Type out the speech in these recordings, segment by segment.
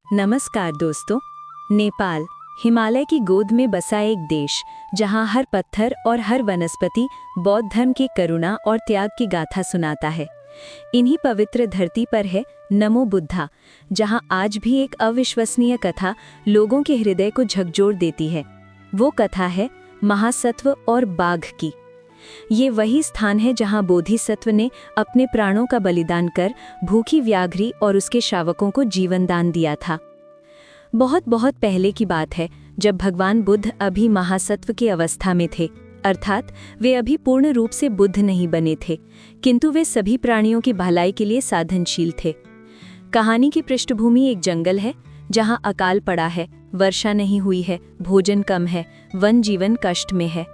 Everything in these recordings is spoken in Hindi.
नमस्कार दोस्तों। नेपाल हिमालय की गोद में बसा एक देश जहां हर पत्थर और हर वनस्पति बौद्ध धर्म की करुणा और त्याग की गाथा सुनाता है। इन्हीं पवित्र धरती पर है नमो बुद्धा, जहां आज भी एक अविश्वसनीय कथा लोगों के हृदय को झकझोर देती है। वो कथा है महासत्व और बाघ की। ये वही स्थान है जहां बोधिसत्व ने अपने प्राणों का बलिदान कर भूखी व्याघ्री और उसके शावकों को जीवन दान दिया था। बहुत बहुत पहले की बात है, जब भगवान बुद्ध अभी महासत्व की अवस्था में थे, अर्थात वे अभी पूर्ण रूप से बुद्ध नहीं बने थे, किंतु वे सभी प्राणियों की भलाई के लिए साधनशील थे। कहानी की पृष्ठभूमि एक जंगल है जहां अकाल पड़ा है, वर्षा नहीं हुई है, भोजन कम है, वन जीवन कष्ट में है।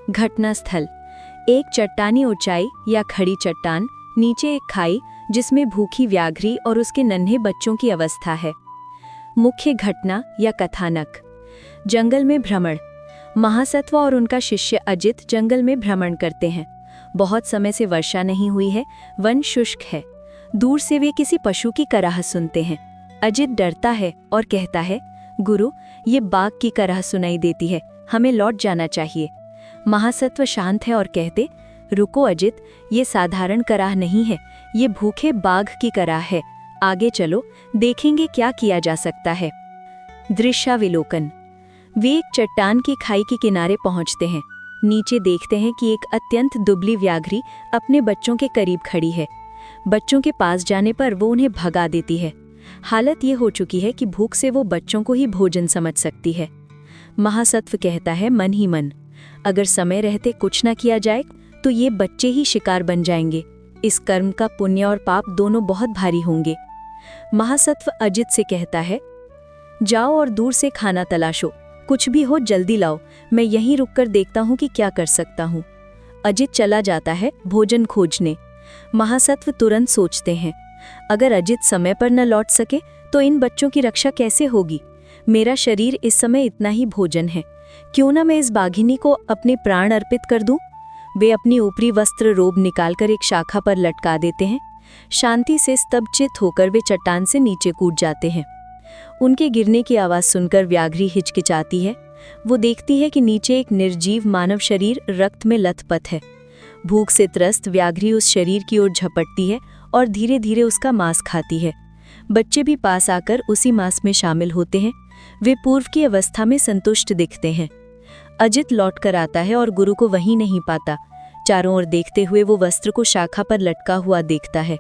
घटना स्थल एक चट्टानी ऊंचाई या खड़ी चट्टान, नीचे एक खाई जिसमें भूखी व्याघ्री और उसके नन्हे बच्चों की अवस्था है। मुख्य घटना या कथानक, जंगल में भ्रमण। महासत्व और उनका शिष्य अजित जंगल में भ्रमण करते हैं। बहुत समय से वर्षा नहीं हुई है, वन शुष्क है। दूर से वे किसी पशु की कराह सुनते हैं। अजित डरता है और कहता है, गुरु, ये बाघ की कराह सुनाई देती है, हमें लौट जाना चाहिए। महासत्व शांत है और कहते, रुको अजित, ये साधारण कराह नहीं है, ये भूखे बाघ की कराह है। आगे चलो, देखेंगे क्या किया जा सकता है। दृश्याविलोकन। वे एक चट्टान की खाई के किनारे पहुंचते हैं। नीचे देखते हैं कि एक अत्यंत दुबली व्याघ्री अपने बच्चों के करीब खड़ी है। बच्चों के पास जाने पर वो उन्हें भगा देती है। हालत ये हो चुकी है कि भूख से वो बच्चों को ही भोजन समझ सकती है। महासत्व कहता है मन ही मन, अगर समय रहते कुछ न किया जाए तो ये बच्चे ही शिकार बन जाएंगे। इस कर्म का पुण्य और पाप दोनों बहुत भारी होंगे। महासत्व अजित से कहता है, जाओ और दूर से खाना तलाशो, कुछ भी हो जल्दी लाओ, मैं यहीं रुककर देखता हूँ कि क्या कर सकता हूँ। अजित चला जाता है भोजन खोजने। महासत्व तुरंत सोचते हैं, अगर अजित समय पर न लौट सके तो इन बच्चों की रक्षा कैसे होगी। मेरा शरीर इस समय इतना ही भोजन है, क्यों ना मैं इस बाघिनी को अपने प्राण अर्पित कर दूं। वे अपनी ऊपरी वस्त्र रोब निकालकर एक शाखा पर लटका देते हैं। शांति से स्तब्धित होकर वे चट्टान से नीचे कूद जाते हैं। उनके गिरने की आवाज़ सुनकर व्याघ्री हिचकिचाती है। वो देखती है कि नीचे एक निर्जीव मानव शरीर रक्त में लथपथ है। भूख से त्रस्त व्याघ्री उस शरीर की ओर झपटती है और धीरे धीरे उसका मांस खाती है। बच्चे भी पास आकर उसी मांस में शामिल होते हैं। वे पूर्व की अवस्था में संतुष्ट दिखते हैं। अजित लौट कर आता है और गुरु को वहीं नहीं पाता। चारों ओर देखते हुए वो वस्त्र को शाखा पर लटका हुआ देखता है।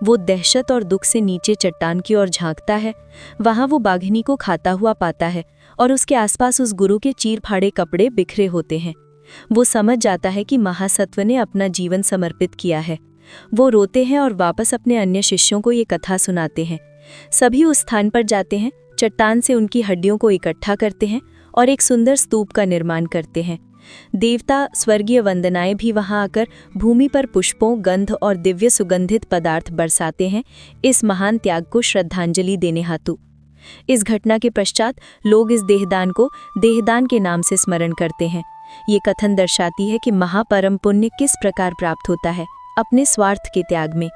वो दहशत और दुख से नीचे चट्टान की ओर झांकता है। वहां वो बाघिनी को खाता हुआ पाता है और उसके आसपास उस गुरु के चीर फाड़े कपड़े बिखरे होते हैं। वो समझ जाता है कि महासत्व ने अपना जीवन समर्पित किया है। वो रोते हैं और वापस अपने अन्य शिष्यों को ये कथा सुनाते हैं। सभी उस स्थान पर जाते हैं, चट्टान से उनकी हड्डियों को इकट्ठा करते हैं और एक सुंदर स्तूप का निर्माण करते हैं। देवता स्वर्गीय वंदनाएं भी वहां आकर भूमि पर पुष्पों, गंध और दिव्य सुगंधित पदार्थ बरसाते हैं, इस महान त्याग को श्रद्धांजलि देने हेतु। इस घटना के पश्चात लोग इस देहदान को देहदान के नाम से स्मरण करते हैं। ये कथन दर्शाती है कि महापरम पुण्य किस प्रकार प्राप्त होता है, अपने स्वार्थ के त्याग में।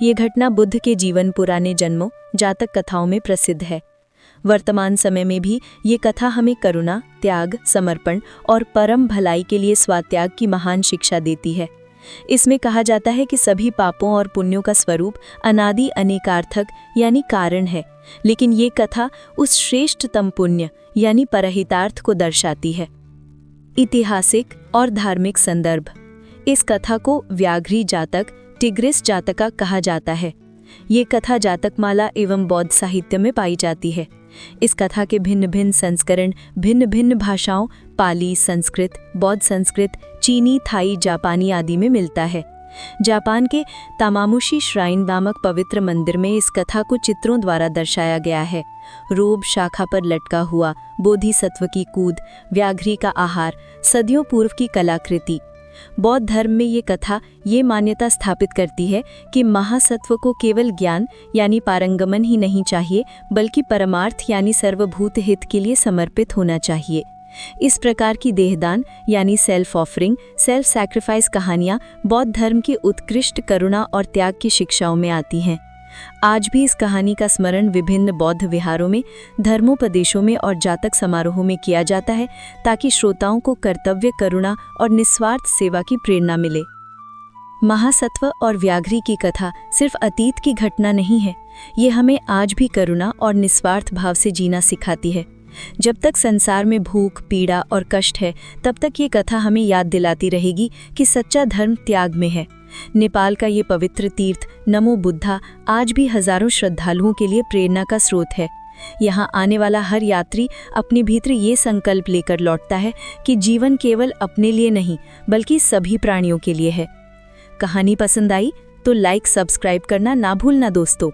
ये घटना बुद्ध के जीवन पुराने जन्मों जातक कथाओं में प्रसिद्ध है। वर्तमान समय में भी ये कथा हमें करुणा, त्याग, समर्पण और परम भलाई के लिए स्वात्याग की महान शिक्षा देती है। इसमें कहा जाता है कि सभी पापों और पुण्यों का स्वरूप अनादि अनेकार्थक यानी कारण है, लेकिन ये कथा उस श्रेष्ठतम पुण्य यानी परहितार्थ को दर्शाती है। ऐतिहासिक और धार्मिक संदर्भ। इस कथा को व्याघ्री जातक टिग्रिस जातका कहा जाता है। ये कथा जातकमाला एवं बौद्ध साहित्य में पाई जाती है। इस कथा के भिन्न भिन्न संस्करण भिन्न भिन्न भाषाओं पाली, संस्कृत, बौद्ध संस्कृत, चीनी, थाई, जापानी आदि में मिलता है। जापान के तामामुशी श्राइन नामक पवित्र मंदिर में इस कथा को चित्रों द्वारा दर्शाया गया है। रोब शाखा पर लटका हुआ, बोधिसत्व की कूद, व्याघ्री का आहार, सदियों पूर्व की कलाकृति। बौद्ध धर्म में ये कथा ये मान्यता स्थापित करती है कि महासत्व को केवल ज्ञान यानी पारंगमन ही नहीं चाहिए, बल्कि परमार्थ यानी सर्वभूत हित के लिए समर्पित होना चाहिए। इस प्रकार की देहदान यानी सेल्फ ऑफरिंग, सेल्फ सैक्रिफाइस कहानियाँ बौद्ध धर्म की उत्कृष्ट करुणा और त्याग की शिक्षाओं में आती हैं। आज भी इस कहानी का स्मरण विभिन्न बौद्ध विहारों में, धर्मोपदेशों में और जातक समारोहों में किया जाता है, ताकि श्रोताओं को कर्तव्य, करुणा और निस्वार्थ सेवा की प्रेरणा मिले। महासत्व और व्याघ्री की कथा सिर्फ अतीत की घटना नहीं है, ये हमें आज भी करुणा और निस्वार्थ भाव से जीना सिखाती है। जब तक संसार में भूख, पीड़ा और कष्ट है, तब तक ये कथा हमें याद दिलाती रहेगी कि सच्चा धर्म त्याग में है। नेपाल का ये पवित्र तीर्थ नमो बुद्धा आज भी हजारों श्रद्धालुओं के लिए प्रेरणा का स्रोत है। यहाँ आने वाला हर यात्री अपने भीतर ये संकल्प लेकर लौटता है कि जीवन केवल अपने लिए नहीं, बल्कि सभी प्राणियों के लिए है। कहानी पसंद आई तो लाइक, सब्सक्राइब करना ना भूलना दोस्तों।